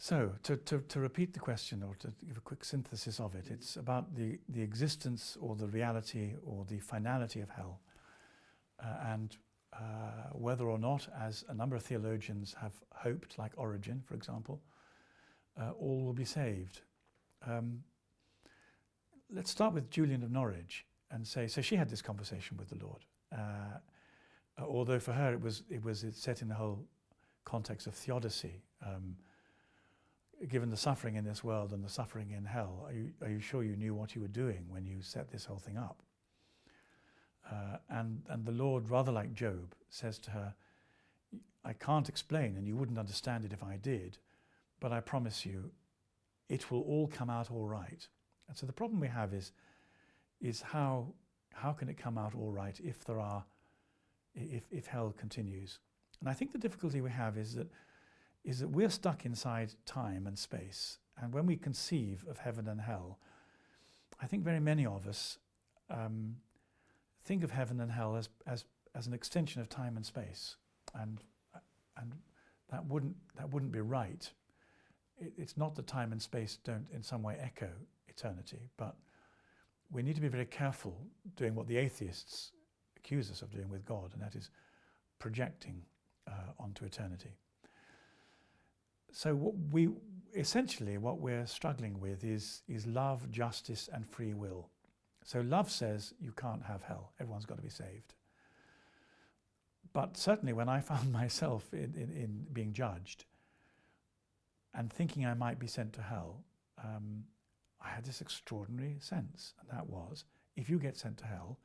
So, to repeat the question, or to give a quick synthesis of it, it's about the existence or the reality or the finality of hell, and whether or not, as a number of theologians have hoped, like Origen, for example, all will be saved. Let's start with Julian of Norwich and say, so she had this conversation with the Lord, although for her it's set in the whole context of theodicy. Given the suffering in this world and the suffering in hell, are you sure you knew what you were doing when you set this whole thing up? And the Lord, rather like Job, says to her, I can't explain, and you wouldn't understand it if I did, but I promise you, it will all come out all right. And so the problem we have is how can it come out all right if hell continues? And I think the difficulty we have is that we're stuck inside time and space. And when we conceive of heaven and hell, I think very many of us think of heaven and hell as an extension of time and space. And that wouldn't be right. It's not that time and space don't in some way echo eternity, but we need to be very careful doing what the atheists accuse us of doing with God, and that is projecting onto eternity. So what we're struggling with is love, justice, and free will. So love says you can't have hell, everyone's got to be saved. But certainly when I found myself in being judged and thinking I might be sent to hell, I had this extraordinary sense, and that was, if you get sent to hell,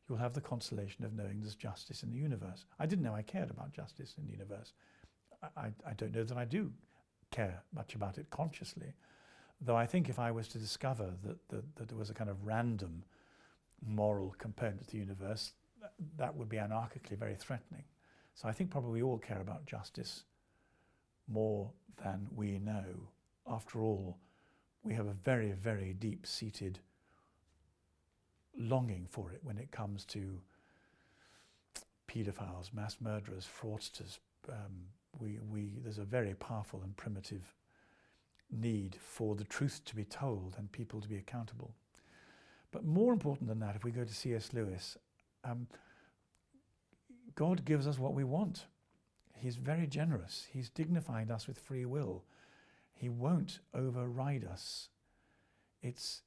you'll have the consolation of knowing there's justice in the universe. I didn't know I cared about justice in the universe. I don't know that I do care much about it consciously, though I think if I was to discover that there was a kind of random moral component to the universe, that would be anarchically very threatening. So I think probably we all care about justice more than we know. After all, we have a very, very deep-seated longing for it when it comes to paedophiles, mass murderers, fraudsters. There's a very powerful and primitive need for the truth to be told and people to be accountable. But more important than that, if we go to C.S. Lewis, God gives us what we want. He's very generous. He's dignified us with free will. He won't override us. It's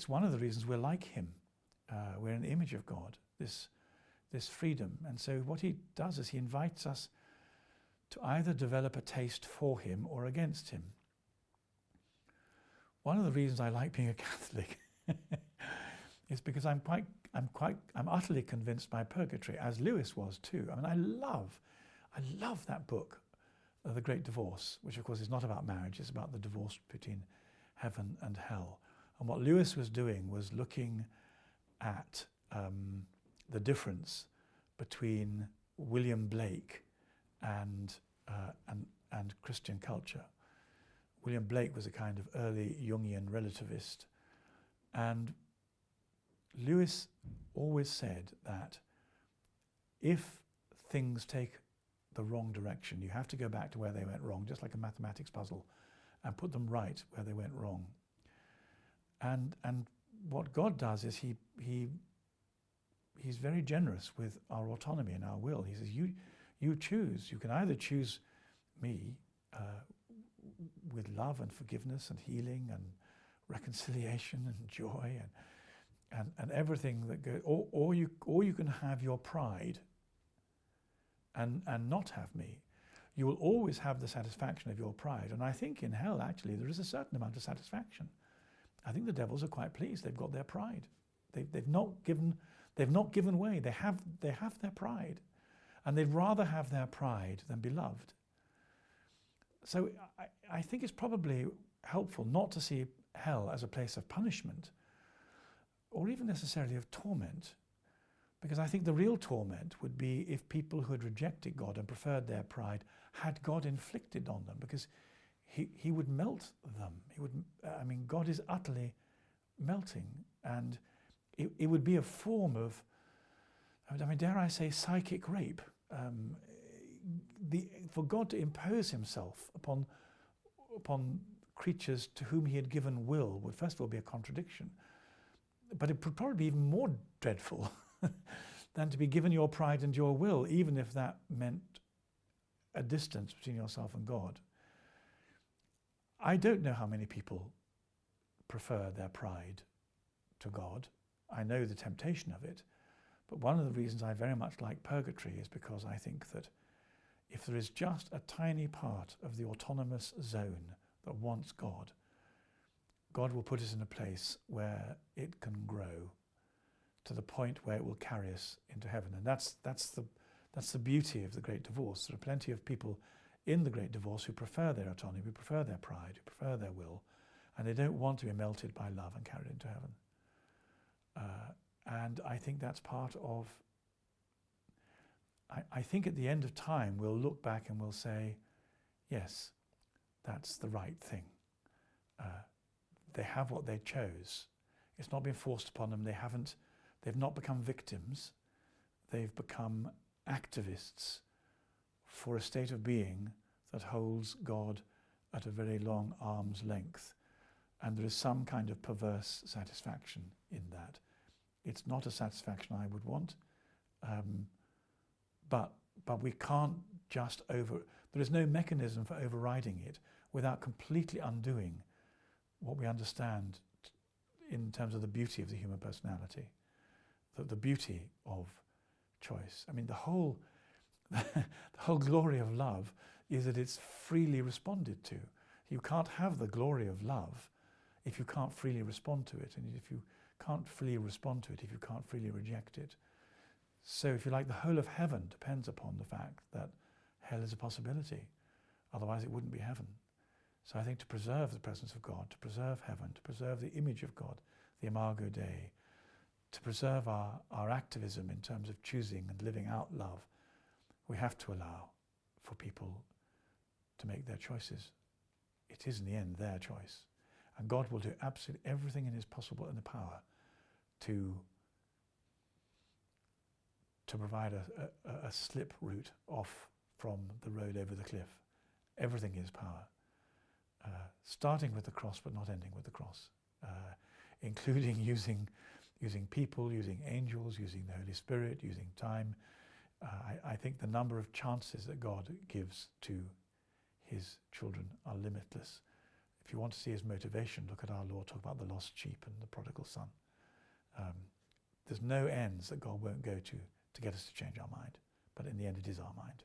one of the reasons we're like him. We're an image of God, this freedom. And so what he does is he invites us to either develop a taste for him or against him. One of the reasons I like being a Catholic is because I'm utterly convinced by purgatory, as Lewis was too. I mean, I love that book, The Great Divorce, which of course is not about marriage, it's about the divorce between heaven and hell. And what Lewis was doing was looking at the difference between William Blake and Christian culture. William Blake was a kind of early Jungian relativist, and Lewis always said that if things take the wrong direction, you have to go back to where they went wrong, just like a mathematics puzzle, and put them right where they went wrong. And what God does is he's very generous with our autonomy and our will. He says, you choose. You can either choose me with love and forgiveness and healing and reconciliation and joy and everything that goes, or you can have your pride and not have me. You will always have the satisfaction of your pride. And I think in hell, actually, there is a certain amount of satisfaction. I think the devils are quite pleased. They've got their pride. They've not given way. They have their pride. And they'd rather have their pride than be loved. So I think it's probably helpful not to see hell as a place of punishment or even necessarily of torment, because I think the real torment would be if people who had rejected God and preferred their pride had God inflicted on them, because he would melt them. God is utterly melting, and it would be a form of, dare I say, psychic rape. For God to impose himself upon upon creatures to whom he had given will would first of all be a contradiction. But it would probably be even more dreadful than to be given your pride and your will, even if that meant a distance between yourself and God. I don't know how many people prefer their pride to God. I know the temptation of it, but one of the reasons I very much like purgatory is because I think that if there is just a tiny part of the autonomous zone that wants God, God will put us in a place where it can grow to the point where it will carry us into heaven. And that's the beauty of the Great Divorce. There are plenty of people in the Great Divorce who prefer their autonomy, who prefer their pride, who prefer their will, and they don't want to be melted by love and carried into heaven. And I think that's part of, I think at the end of time we'll look back and we'll say, yes, that's the right thing. They have what they chose. It's not been forced upon them. They've not become victims. They've become activists for a state of being that holds God at a very long arm's length. And there is some kind of perverse satisfaction in that. It's not a satisfaction I would want, but we can't just there is no mechanism for overriding it without completely undoing what we understand in terms of the beauty of the human personality, the beauty of choice. I mean, the whole glory of love is that it's freely responded to. You can't have the glory of love if you can't freely respond to it, and if you can't freely respond to it, if you can't freely reject it. So if you like, the whole of heaven depends upon the fact that hell is a possibility. Otherwise it wouldn't be heaven. So I think to preserve the presence of God, to preserve heaven, to preserve the image of God, the Imago Dei, to preserve our activism in terms of choosing and living out love, we have to allow for people to make their choices. It is in the end their choice. And God will do absolutely everything in his possible and the power to provide a slip route off from the road over the cliff. Everything in his power. Starting with the cross but not ending with the cross. Including using people, using angels, using the Holy Spirit, using time. I think the number of chances that God gives to his children are limitless. If you want to see his motivation, look at our Lord talk about the lost sheep and the prodigal son. There's no ends that God won't go to get us to change our mind. But in the end, it is our mind.